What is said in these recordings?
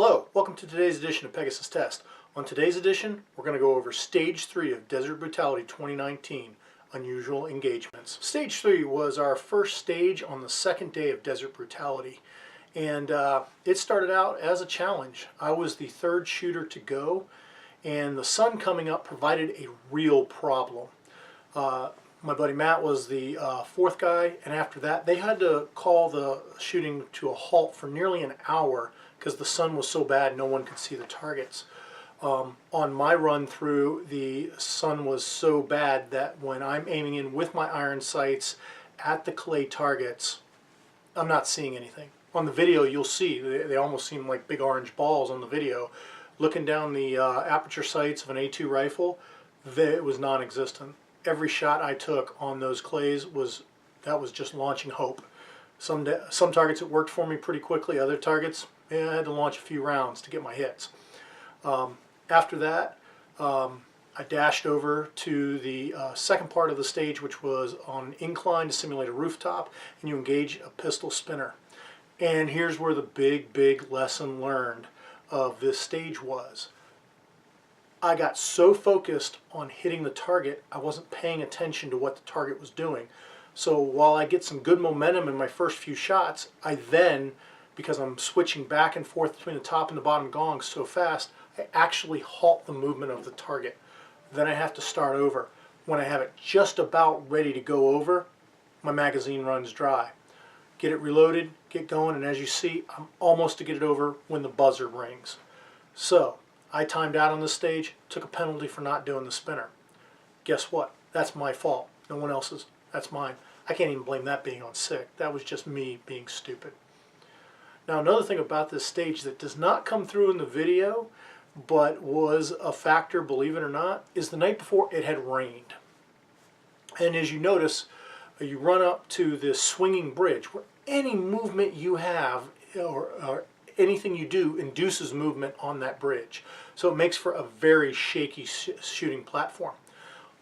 Hello, welcome to today's edition of Pegasus Test. On today's edition, we're going to go over Stage 3 of Desert Brutality 2019, Unusual Engagements. Stage 3 was our first stage on the second day of Desert Brutality, and it started out as a challenge. I was the third shooter to go, and the sun coming up provided a real problem. My buddy Matt was the fourth guy, and after that they had to call the shooting to a halt for nearly an hour because the sun was so bad no one could see the targets. On my run through, the sun was so bad that when I'm aiming in with my iron sights at the clay targets, I'm not seeing anything. On the video you'll see, they almost seem like big orange balls on the video. Looking down the aperture sights of an A2 rifle, it was non-existent. Every shot I took on those clays was just launching hope. Some targets it worked for me pretty quickly. Other targets, I had to launch a few rounds to get my hits. After that, I dashed over to the second part of the stage, which was on an incline to simulate a rooftop, and you engage a pistol spinner. And here's where the big lesson learned of this stage was. I got so focused on hitting the target, I wasn't paying attention to what the target was doing. So while I get some good momentum in my first few shots, I then, because I'm switching back and forth between the top and the bottom gongs so fast, I actually halt the movement of the target. Then I have to start over. When I have it just about ready to go over, my magazine runs dry. Get it reloaded, get going, and as you see, I'm almost to get it over when the buzzer rings. So I timed out on this stage, took a penalty for not doing the spinner. Guess what? That's my fault. No one else's. That's mine. I can't even blame that being on sick. That was just me being stupid. Now another thing about this stage that does not come through in the video, but was a factor, believe it or not, is the night before it had rained. And as you notice, you run up to this swinging bridge where any movement you have or anything you do induces movement on that bridge. So it makes for a very shaky shooting platform.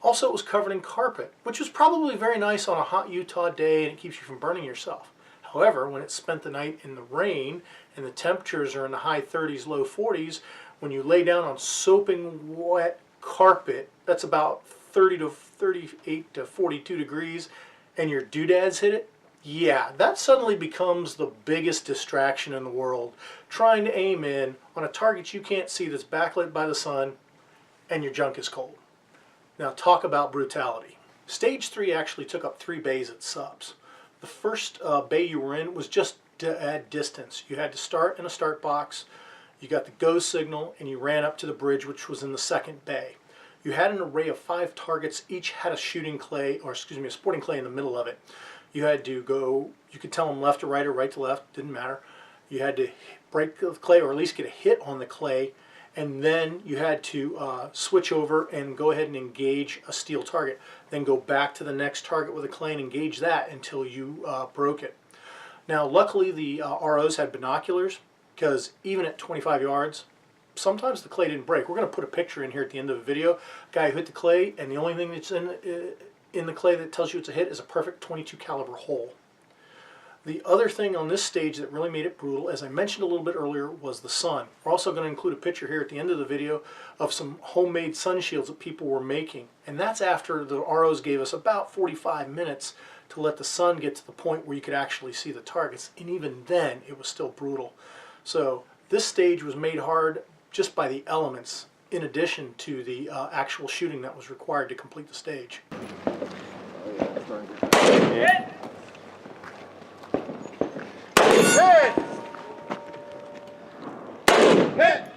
Also, it was covered in carpet, which was probably very nice on a hot Utah day, and it keeps you from burning yourself. However, when it spent the night in the rain and the temperatures are in the high 30s, low 40s, when you lay down on soaping wet carpet, that's about 30 to 38 to 42 degrees, and your doodads hit it, yeah, that suddenly becomes the biggest distraction in the world. Trying to aim in on a target you can't see that's backlit by the sun, and your junk is cold. Now talk about brutality. Stage 3 actually took up 3 bays at subs. The first bay you were in was just to add distance. You had to start in a start box, you got the go signal, and you ran up to the bridge, which was in the second bay. You had an array of 5 targets, each had a shooting clay, or excuse me, a sporting clay in the middle of it. You had to go, you could tell them left to right or right to left, didn't matter. You had to break the clay or at least get a hit on the clay, and then you had to switch over and go ahead and engage a steel target. Then go back to the next target with a clay and engage that until you broke it. Now luckily the ROs had binoculars, because even at 25 yards, sometimes the clay didn't break. We're going to put a picture in here at the end of the video. Guy who hit the clay, and the only thing that's in the clay that tells you it's a hit is a perfect 22 caliber hole. The other thing on this stage that really made it brutal, as I mentioned a little bit earlier, was the sun. We're also going to include a picture here at the end of the video of some homemade sun shields that people were making. And that's after the ROs gave us about 45 minutes to let the sun get to the point where you could actually see the targets. And even then, it was still brutal. So this stage was made hard just by the elements, in addition to the actual shooting that was required to complete the stage. Hit! Hit!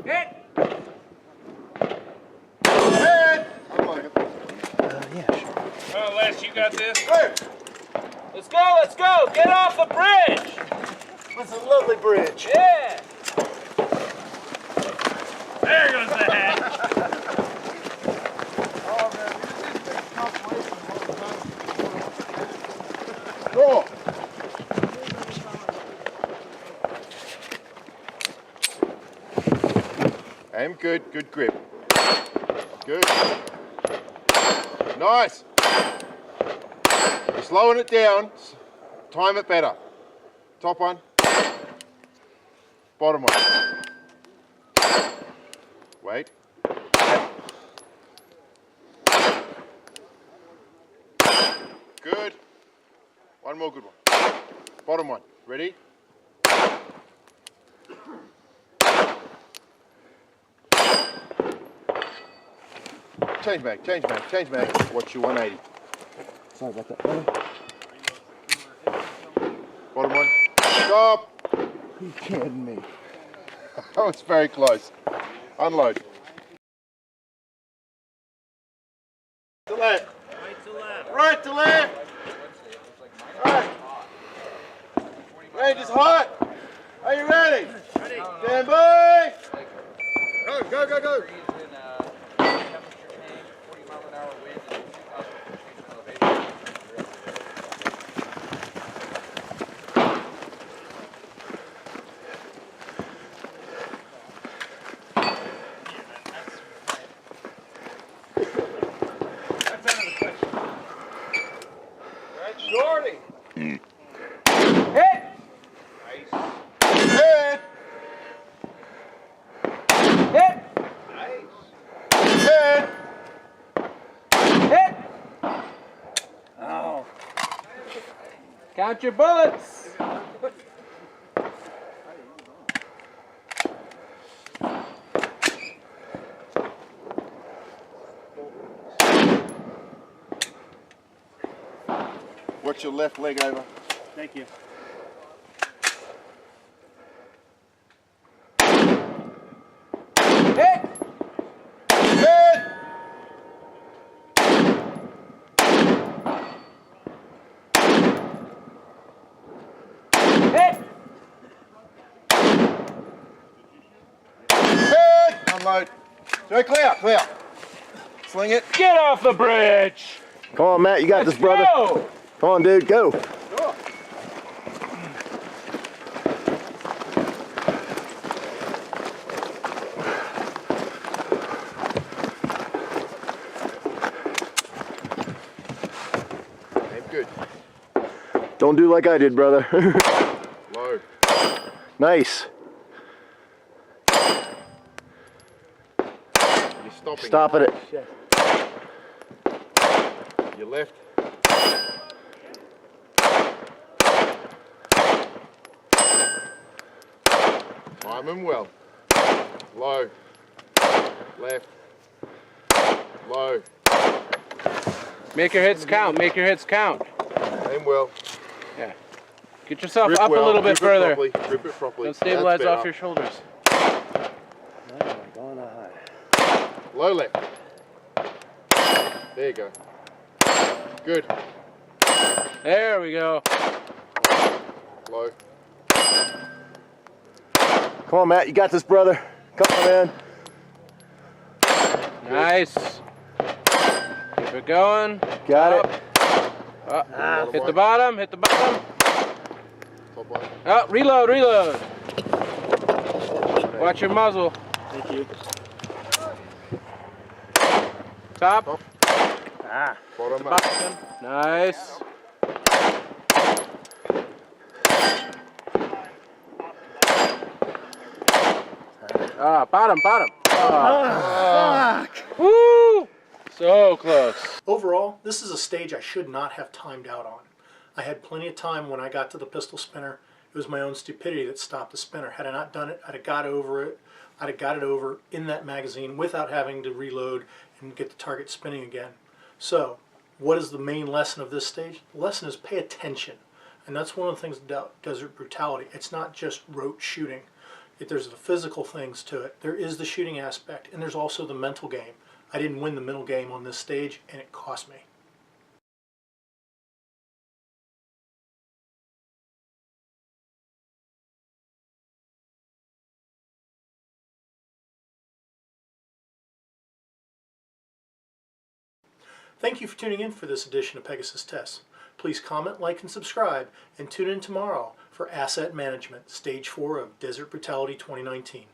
Hit! Hit! I like it. Yeah, sure. Well, Les, you got this? Hey! Let's go, let's go! Get off the bridge! That's a lovely bridge. Yeah! There goes the hat! Oh, man, this is a compilation of all the time. Go! Aim good, good grip. Good. Nice. You're slowing it down. Time it better. Top one. Bottom one. Wait. Good. One more good one. Bottom one. Ready? Change mag, change mag, change mag. Watch your 180. Sorry about that, brother. Bottom one. Stop! You kidding me? Oh, it's very close. Unload. To left. Right to left. Right to left. Right. Range is hot. Are you ready? Ready. Stand by. Go, go, go, go. Shorty. Hit! Nice. Hit. Hit! Nice. Hit. Hit! Oh. Count your bullets! Watch your left leg over. Thank you. Hit! Hit. Hit! Hit. Unload. So clear, clear. Sling it. Get off the bridge! Come on, Matt, you got this, brother. Go! Come on, dude, go. Sure. Aim good. Don't do like I did, brother. Low. Nice. You're stopping. Stopping it. Your left. Time him well. Low. Left. Low. Make your hits count, make your hits count. Aim well. Yeah. Get yourself Grip up well. a little bit Grip it further. properly. Grip it properly. Don't stabilize That's off better. your shoulders. Low left. There you go. Good. There we go. Low. Come on, Matt, you got this, brother. Come on, man. Nice. Keep it going. Got Up. it. Hit the bottom, hit the bottom. Top one. Oh, reload, reload. Watch your muzzle. Thank you. Top. Top. Ah. Bottom up. Bottom. Nice. Bottom, bottom. Fuck. Woo! So close. Overall, this is a stage I should not have timed out on. I had plenty of time when I got to the pistol spinner. It was my own stupidity that stopped the spinner. Had I not done it, I'd have got over it. I'd have got it over in that magazine without having to reload and get the target spinning again. So, what is the main lesson of this stage? The lesson is pay attention. And that's one of the things about Desert Brutality. It's not just rote shooting. If there's the physical things to it, there is the shooting aspect, and there's also the mental game. I didn't win the mental game on this stage, and it cost me. Thank you for tuning in for this edition of Pegasus Tests. Please comment, like, and subscribe, and tune in tomorrow for Asset Management, Stage 4 of Desert Brutality 2019.